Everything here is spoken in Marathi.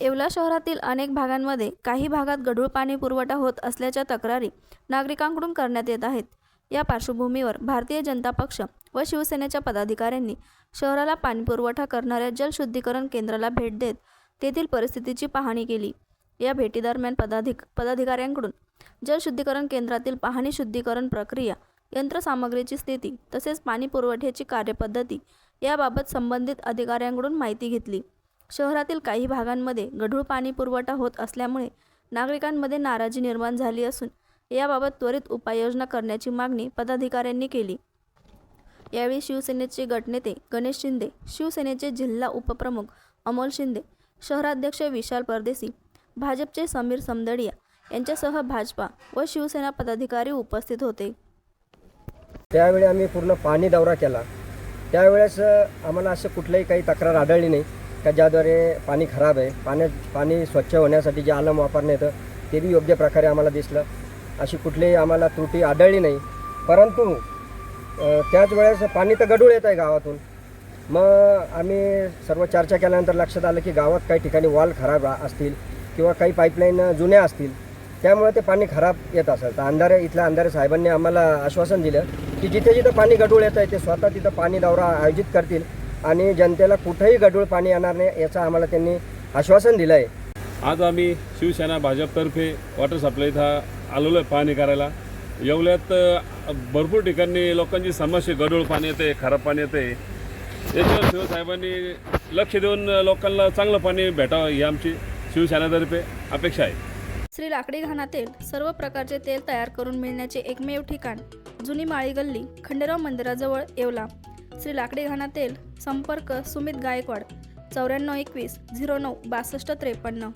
येवला शहरातील अनेक भागांमध्ये काही भागात गढूळ पाणी पुरवठा होत असल्याच्या तक्रारी नागरिकांकडून करण्यात येत आहेत। या पार्श्वभूमीवर भारतीय जनता पक्ष व शिवसेनेच्या पदाधिकाऱ्यांनी शहराला पाणीपुरवठा करणाऱ्या जलशुद्धीकरण केंद्राला भेट देत तेथील परिस्थितीची पाहणी केली। या भेटीदरम्यान पदाधिकाऱ्यांकडून जलशुद्धीकरण केंद्रातील पाहणी, शुद्धीकरण प्रक्रिया, यंत्रसामग्रीची स्थिती तसेच पाणी पुरवठ्याची कार्यपद्धती याबाबत संबंधित अधिकाऱ्यांकडून माहिती घेतली। शहरातील काही भागांमध्ये गढूळ पाणी पुरवठा होत असल्यामुळे नागरिकांमध्ये नाराजी निर्माण झाली असून याबाबत त्वरित उपाययोजना करण्याची मागणी पदाधिकाऱ्यांनी केली। यावेळी शिवसेनेचे गटनेते गणेश शिंदे, शिवसेनेचे जिल्हा उपप्रमुख अमोल शिंदे, शहराध्यक्ष विशाल परदेसी, भाजपचे समीर समदडिया यांच्यासह भाजपा व शिवसेना पदाधिकारी उपस्थित होते। त्यावेळी आम्ही पूर्ण पाणी दौरा केला। त्यावेळेस आम्हाला असं कुठलंही काही तक्रार आढळली नाही का ज्याद्वारे पाणी खराब आहे। पाणी स्वच्छ होण्यासाठी जे आलम वापरण्यात येतं ते बी योग्य प्रकारे आम्हाला दिसलं। अशी कुठलीही आम्हाला त्रुटी आढळली नाही। परंतु त्याच वेळेस पाणी तर गढूळ येत आहे गावातून। मग आम्ही सर्व चर्चा केल्यानंतर लक्षात आलं की गावात काही ठिकाणी वॉल खराब असतील किंवा काही पाईपलाईन जुन्या असतील, त्यामुळे ते पाणी खराब येत असेल। तर इथल्या अंधारे साहेबांनी आम्हाला आश्वासन दिलं की जिथे जिथं पाणी गढूळ येत आहे ते स्वतः तिथं पाणी दौरा आयोजित करतील आणि जनतेला कुठेही गढूळ पाणी येणार नाही याचं आम्हाला त्यांनी आश्वासन दिलं आहे। आज आम्ही शिवसेना भाजपतर्फे वॉटर सप्लाय इथं आलेलो आहे पाणी करायला। येवल्यात भरपूर ठिकाणी लोकांची समस्या, गढूळ पाणी येते, खराब पाणी येते। याच्यावर शिवसाहेबांनी लक्ष देऊन लोकांना चांगलं पाणी भेटावं ही आमची शिवसेनेतर्फे अपेक्षा आहे। श्री लाकडी घाणातील सर्व प्रकारचे तेल तयार करून मिळण्याचे एकमेव ठिकाण जुनी माळी गल्ली, खंडेराव मंदिराजवळ येवला। श्री लाकडी घाणा तेल। संपर्क सुमित गायकवाड 9421 09 6253।